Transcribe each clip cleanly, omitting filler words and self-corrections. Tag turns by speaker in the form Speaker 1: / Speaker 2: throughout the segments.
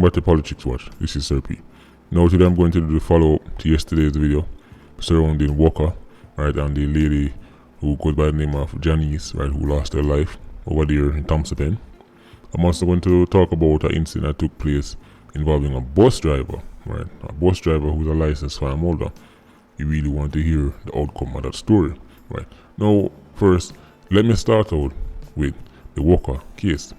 Speaker 1: Welcome back to Politricks Watch. This is Sir P. Now today I'm going to do the follow-up to yesterday's video surrounding Wukka, right, and the lady who goes by the name of Janice, right, who lost her life over there in Thompson. I'm also going to talk about an incident that took place involving a bus driver, right, a bus driver who's a licensed farm holder. You really want to hear the outcome of that story, right. Now, first, let me start out with the Wukka case.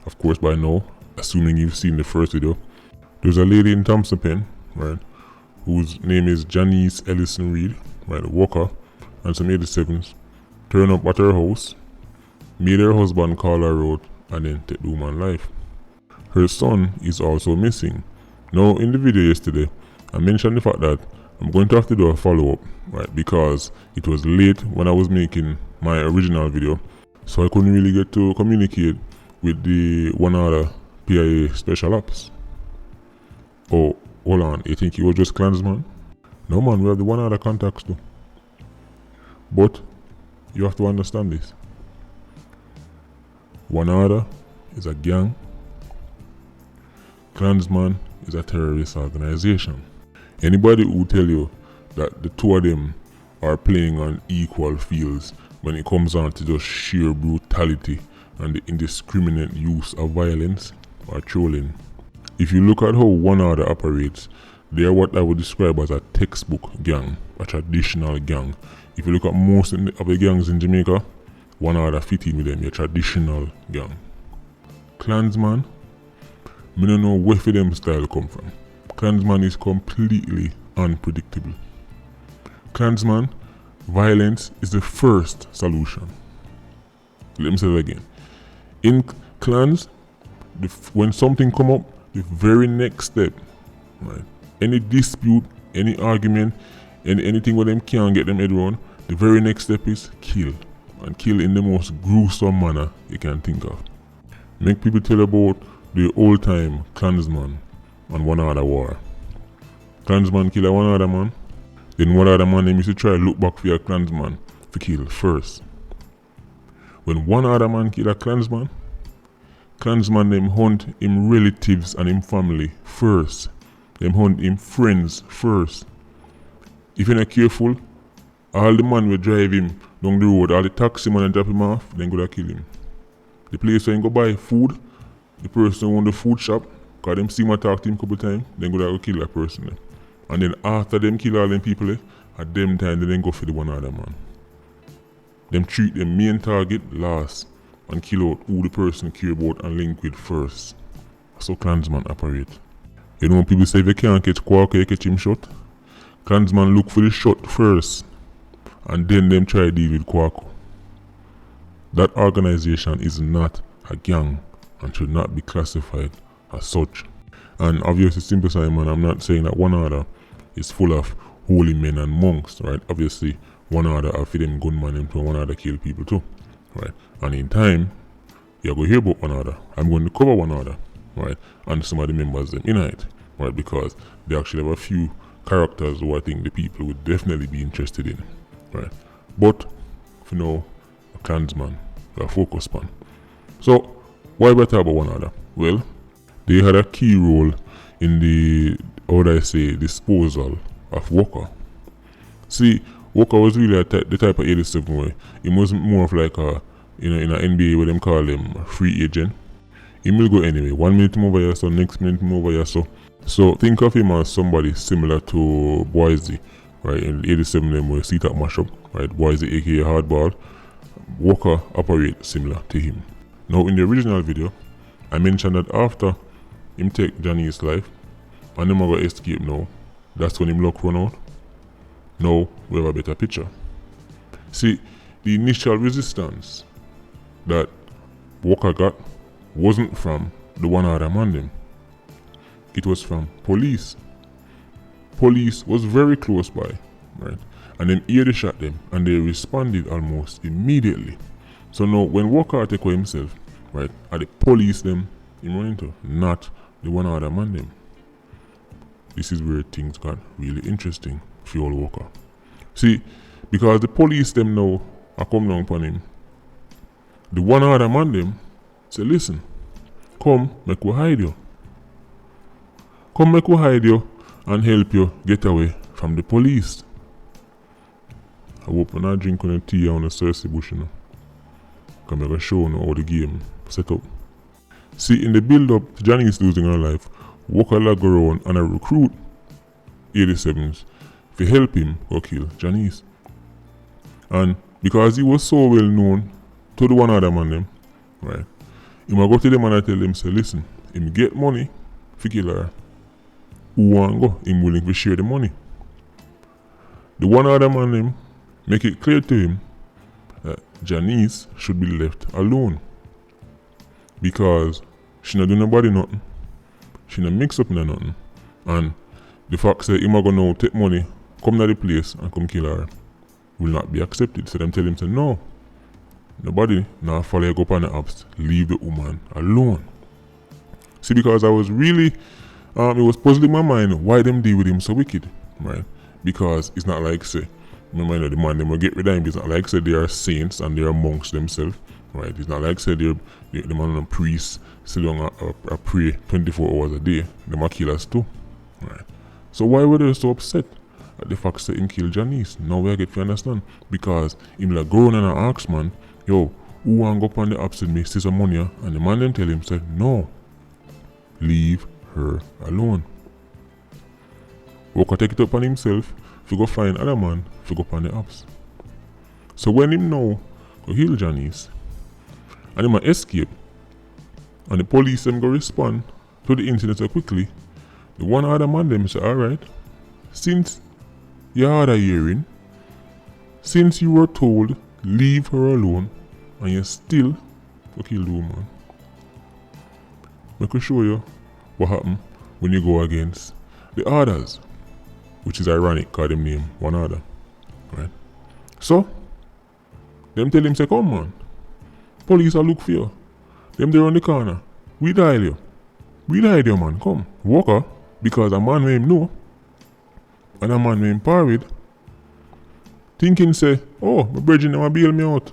Speaker 1: Of course, by now, assuming you've seen the first video, there's a lady in Thompson, right, whose name is Janice Ellison-Reid, right, Wukka, and some 87s, turn up at her house, made her husband call her out, and then take the woman's life. Her son is also missing. Now, in the video yesterday, I mentioned the fact that I'm going to have to do a follow-up, right, because it was late when I was making my original video, so I couldn't really get to communicate with the one other PIA special ops. Oh, hold on, you think he was just Clanman? No man, we have the one other contacts too. But you have to understand this. One other is a gang. Clanman is a terrorist organization. Anybody who tell you that the two of them are playing on equal fields when it comes on to just sheer brutality and the indiscriminate use of violence are trolling. If you look at how one other operates, they are what I would describe as a textbook gang, a traditional gang. If you look at most of the gangs in Jamaica, one other fit in with them, a traditional gang. Clanman, I don't know where for them style come from. Clanman is completely unpredictable. Clanman, violence is the first solution. Let me say that again. In clans, when something come up, the very next step, right? Any dispute, any argument, anything where them can't get them head around, the very next step is kill. And kill in the most gruesome manner you can think of. Make people tell about the old time clansman and one other war. Clansman kill a one other man, then one other man them used to try look back for a clansman to kill first. When one other man kill a clansman them hunt him relatives and him family first. Them hunt him friends first. If you're not careful, all the man will drive him down the road, all the taxi man and drop him off, then go to kill him. The place where he go buy food, the person who own the food shop, cause them see him talk to him a couple times, then go kill that person. And then after them kill all them people, at them time they then go for the one other man. Them treat the main target last and kill out who the person care about and link with first. That's how clansman operate. You know when people say if you can't catch Quack, you catch him shot? Clansman look for the shot first and then them try to deal with Quack. That organization is not a gang and should not be classified as such. And obviously, simple Simon, I'm not saying that one other is full of holy men and monks, right? Obviously, one other are feed them gunman and one other kill people too, right? And in time, you're going to hear about one other. I'm going to cover one other, right? And some of the members them in it, right? Because they actually have a few characters who I think the people would definitely be interested in, right? But for now, a clansman, a focus on. So, why we talk about one other? Well, they had a key role in the, how would I say, disposal of Wukka. See, Wukka was really the type of 87 way. It wasn't more of like a, in an NBA where them call him a free agent. He will go anyway. 1 minute him over here, so next minute him over here, so. So think of him as somebody similar to Boise, right? In 87 them where seat up mashup, right? Boise aka hardball. Wukka operates similar to him. Now in the original video, I mentioned that after him take Janice's life, and him gonna escape now, that's when him luck run out. Now we have a better picture. See, the initial resistance that Wukka got wasn't from the one other man them. It was from police. Police was very close by, right? And then here they shot them and they responded almost immediately. So now when Wukka take away himself, right, are the police them him run into, not the one other man them. This is where things got really interesting for all Wukka. See, because the police them now are come down upon him, the one other man them say, listen, come, make we hide you. Come make we hide you and help you get away from the police. I hope you're not drinking a tea on the Cersei bush, you know. Because I'm going to show you how the game set up. See, in the build-up to Janice losing her life, Wukka lag around and I recruit 87s to help him go kill Janice. And because he was so well known to the one other man them, right, he might go to them and I tell them, say, listen, him get money for kill her. Who want go? Him willing to share the money. The one other man them make it clear to him that Janice should be left alone. Because she not do nobody nothing. She not mix up in nothing. And the fact say him a go now take money, come to the place and come kill her will not be accepted. So them tell him say no. Nobody now follow you go up on the apps. Leave the woman alone. See, because I was really it was puzzling my mind why them deal with him so wicked. Right? Because it's not like say remember the man them will get rid of him. It's not like say they are saints and they are monks themselves. Right? It's not like say the man and priests sit down and pray 24 hours a day. Them are killers too. Right? So why were they so upset at the fact that him kill Janice? Now we get to understand. Because him like go on and ask man, yo, who want go up on the apps with me, see some money? And the man then tell him, say, no, leave her alone. Wukka take it up on himself, if go find other man, if go up on the apps. So when him know, go kill Janice, and him escape, and the police them go respond to the incident so quickly, the one other man them say, alright, since you had a hearing, since you were told leave her alone, and you still go kill the woman, I could show you what happen when you go against the others, which is ironic because them name one other, right? So, them tell him say, come man, police will look for you. Them there on the corner, we dial you. We dial you man, come. Wukka, because a man with him know, and a man with him par with, thinking say, oh, my brethren never bail me out.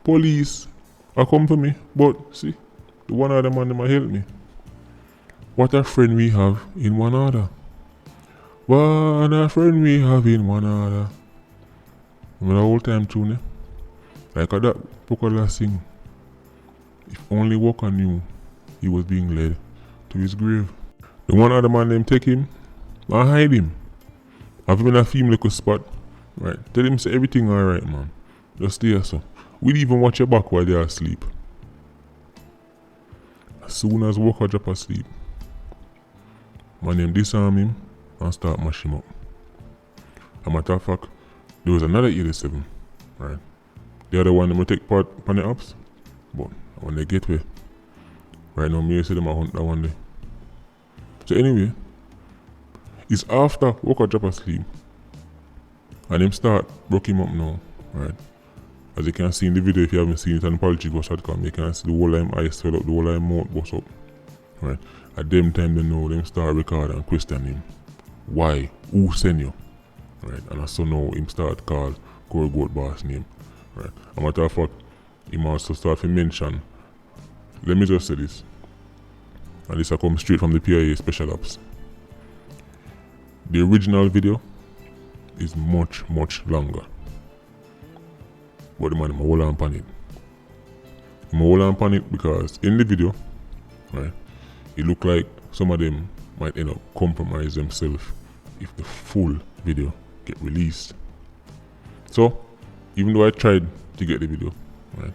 Speaker 1: Police are come for me, but see, the one other man them help me. What a friend we have in one other. What a friend we have in one other. Remember the whole time tune, eh? Like that Pokala sing. If only Wukka knew he was being led to his grave. The one other man them take him and hide him. Have him in a film little spot. Right. Tell him say everything alright man. Just stay here so. We'll even watch your back while they are asleep. As soon as Wukka drop asleep, man them disarm him and start mash him up. As a matter of fact, there was another 87, right? The other one them will take part on the apps, but when they get away, right now me say them a hunt that one day. So anyway, it's after Wukka drop asleep and them start broke him up now, right? As you can see in the video, if you haven't seen it on Politricks.com, you can see the whole time eyes swell up, the whole time mouth bust up. Right? At them time they know them start record and question him. Why? Who send you? Right? And also now him start call Core Goat boss name. Right? As a matter of fact, him also start to mention, let me just say this. And this will come straight from the PIA Special Ops. The original video is much longer. But the man, I'm hold on pan it. I'm hold on pan it because in the video, right, it look like some of them might end up compromise themselves if the full video get released. So, even though I tried to get the video, right,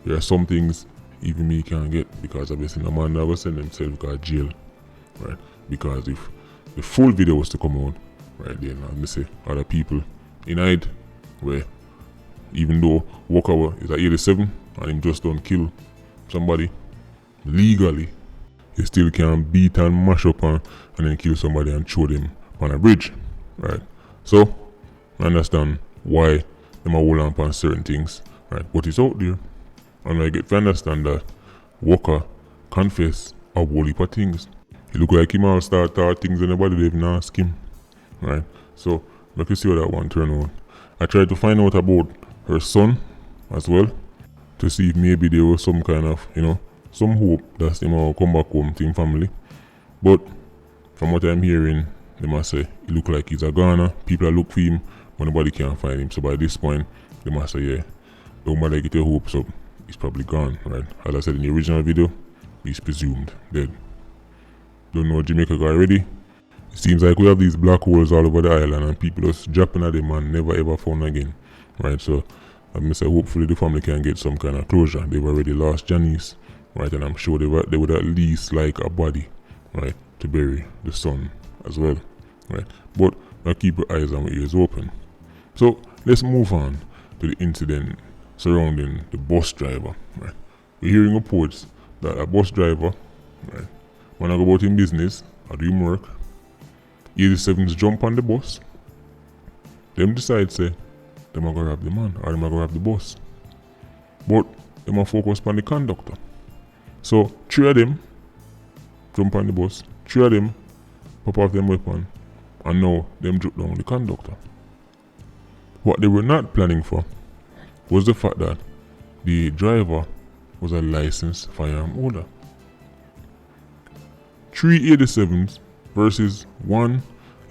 Speaker 1: there are some things even me can't get because obviously no man never send themselves to jail, right? Because if the full video was to come out, right, then I'm gonna say other people in hide where even though Wukka is at 87 and him just don't kill somebody legally, he still can beat and mash up and then kill somebody and throw them on a bridge, right? So, I understand why them are hold on upon certain things, right? But it's out there, and I get to understand that Wukka confess a whole heap of things. He look like him all start things and nobody even ask him, right? So, let me see how that one turn out. I tried to find out about her son as well, to see if maybe there was some kind of, some hope that him will come back home to his family. But from what I'm hearing, they must say he look like he's a goner. People are look for him, but nobody can find him. So by this point, they must say, yeah, don't matter, get your hopes up. He's probably gone, right? As I said in the original video, he's presumed dead. Don't know Jamaica guy already. It seems like we have these black holes all over the island and people just dropping at them and never ever found again, right? So I'm gonna say hopefully the family can get some kind of closure. They've already lost Janice, right? And I'm sure they would at least like a body, right, to bury the son as well, right? But now keep your eyes and your ears open. So let's move on to the incident surrounding the bus driver, right? We're hearing reports that a bus driver, right, when I go about in business or doing work, 87s jump on the bus, them decide say, them are gonna rob the man or them are gonna rob the bus. But them are focused on the conductor. So 3 of them jump on the bus, 3 of them pop off them weapon, and now them jump down the conductor. What they were not planning for was the fact that the driver was a licensed firearm holder. 3 87s versus 1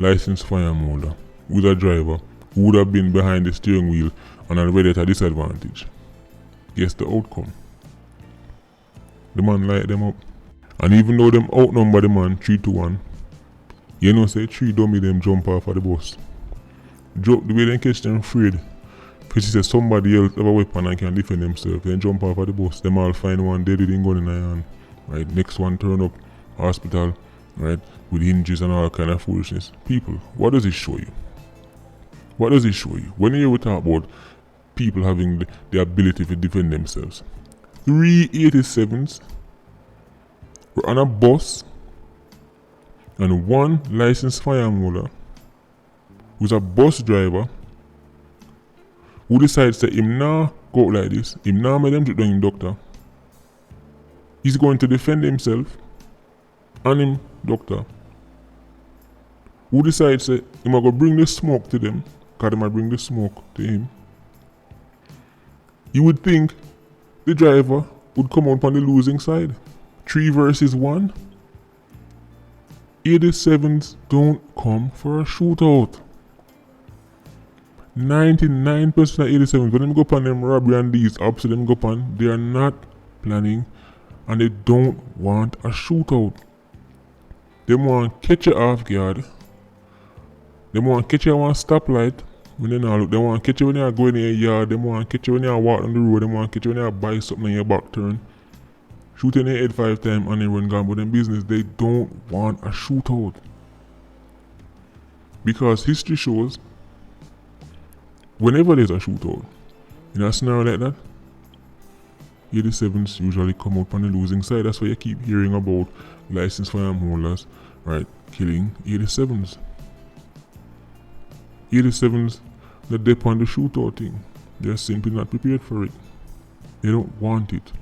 Speaker 1: licensed firearm holder with a driver who would have been behind the steering wheel and already at a disadvantage. Guess the outcome. The man light them up. And even though them outnumber the man 3-1, you know say 3 dummy them jump off of the bus. Joke the way they catch them afraid. Because he says somebody else have a weapon and can defend themselves. Then jump off of the bus. Them all find one dead with a gun in their hand. Right? Next one turn up hospital, right? With injuries and all kind of foolishness. People, what does it show you? What does it show you? When you talk about people having the ability to defend themselves. 3 87s were on a bus and 1 licensed firearm holder who's a bus driver who decides that him now go out like this, him now make them do him doctor. He's going to defend himself and him doctor. Who decides that him a go bring the smoke to them, cause them a bring the smoke to him. You would think the driver would come out on the losing side. 3 versus 1. 87s don't come for a shootout. 99% of 87s, when them go upon them robbery and these opposite them go upon, they are not planning and they don't want a shootout. They want to catch you off guard. They want to catch you at one stoplight when they not look. They want to catch you when you are going in your yard. They want to catch you when you are walking on the road. They want to catch you when you are buy something in your back turn. Shoot in your head 5 times and they run gone. But in business, they don't want a shootout. Because history shows whenever there's a shootout, in a scenario like that, 87s usually come out on the losing side. That's why you keep hearing about licensed firearm holders, right, killing 87s. 87s, they're dip on the shootout thing. They're simply not prepared for it. They don't want it.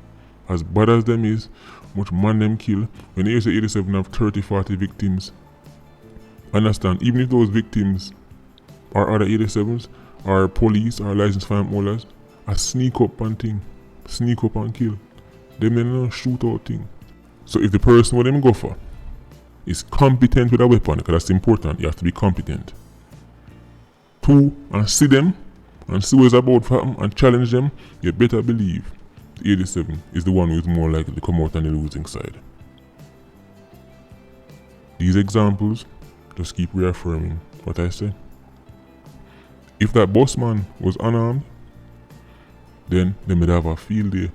Speaker 1: As bad as them is, much man them kill. When you say 87 have 30-40 victims, understand, even if those victims are other 87s, or police or licensed firearm holders, I sneak up and thing. Sneak up and kill. Them then no shootout thing. So if the person what them go for is competent with a weapon, because that's important, you have to be competent. 2, and see them, and see what's about for them, and challenge them, you better believe the 87 is the one who is more likely to come out on the losing side. These examples just keep reaffirming what I say. If that boss man was unarmed, then they would have a field day,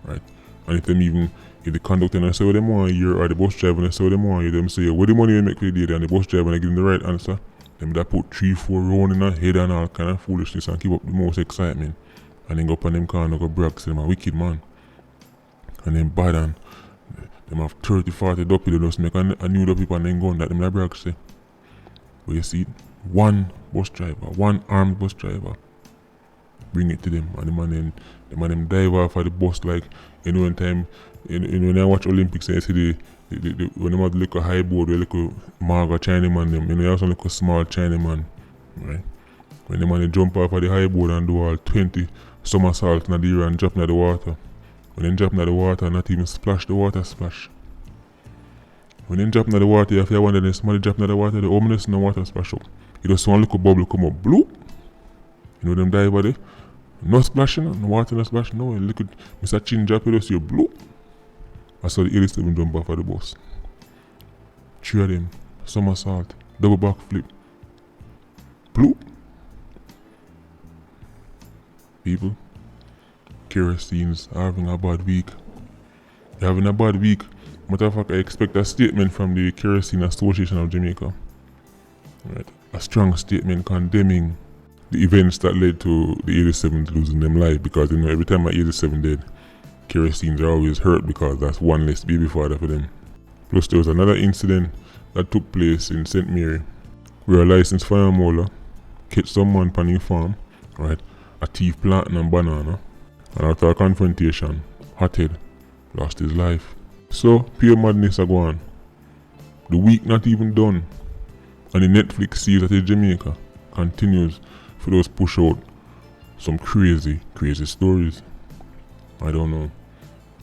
Speaker 1: right? And if the conductor say what they want you, or the bus driver say what they want you, them say, what the money you make for the day, and the bus driver give them the right answer, then they put 3-4 round in their head and all kind of foolishness and keep up the most excitement. And then go up on them car and go brag, say them a wicked man. And then bad and them have 30-40 duppy, they just make a new duppy and then gun that them like brag say. But you see, 1 bus driver, 1 armed bus driver, bring it to them, and the man them dive off of the bus like, you know, when I watch Olympics and you see when they have the little high board, the little maga Chinaman them, you know, you have some little small Chinaman, right? When the man jump off of the high board and do all 20 somersaults in the air and drop in the water. When they drop in the water, not even splash, the water splash. When they drop in the water, if you wonder then somebody drop in the water, the ominous in the water splash up. You just want a little bubble come up, bloop. You know them dive body? No splashing, no water no splash, no. Look at Mr. Chin drop it, you bloop. I saw the Ellison jump off of the bus. 3 of them, somersault, double back flip. Bloop. People, Kerosenes are having a bad week. They're having a bad week. Matter of fact, I expect a statement from the Kerosene Association of Jamaica. Right. A strong statement condemning the events that led to the 87s losing them life, because you know every time an 87 dead, Kerosenes are always hurt because that's one less baby father for them. Plus there was another incident that took place in St. Mary where a licensed fire molar catch someone on his farm, right, a thief planting and banana, and after a confrontation, hothead lost his life. So pure madness are going on. The week not even done, and the Netflix series that is Jamaica continues for those push out some crazy stories. I don't know.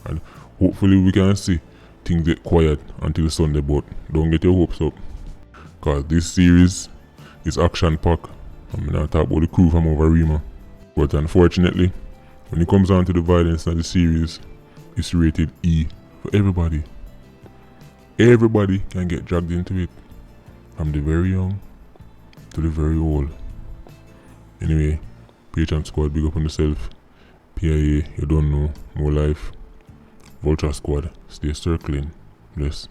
Speaker 1: And hopefully we can see things get quiet until Sunday, but don't get your hopes up. Cause this series is action packed. I'm not talk about the crew from over Rima. But unfortunately, when it comes down to the violence of the series, it's rated E for everybody. Everybody can get dragged into it. From the very young to the very old. Anyway, Patreon Squad, big up on yourself. PIA, you don't know, more life. Vulture Squad, stay circling. Bless.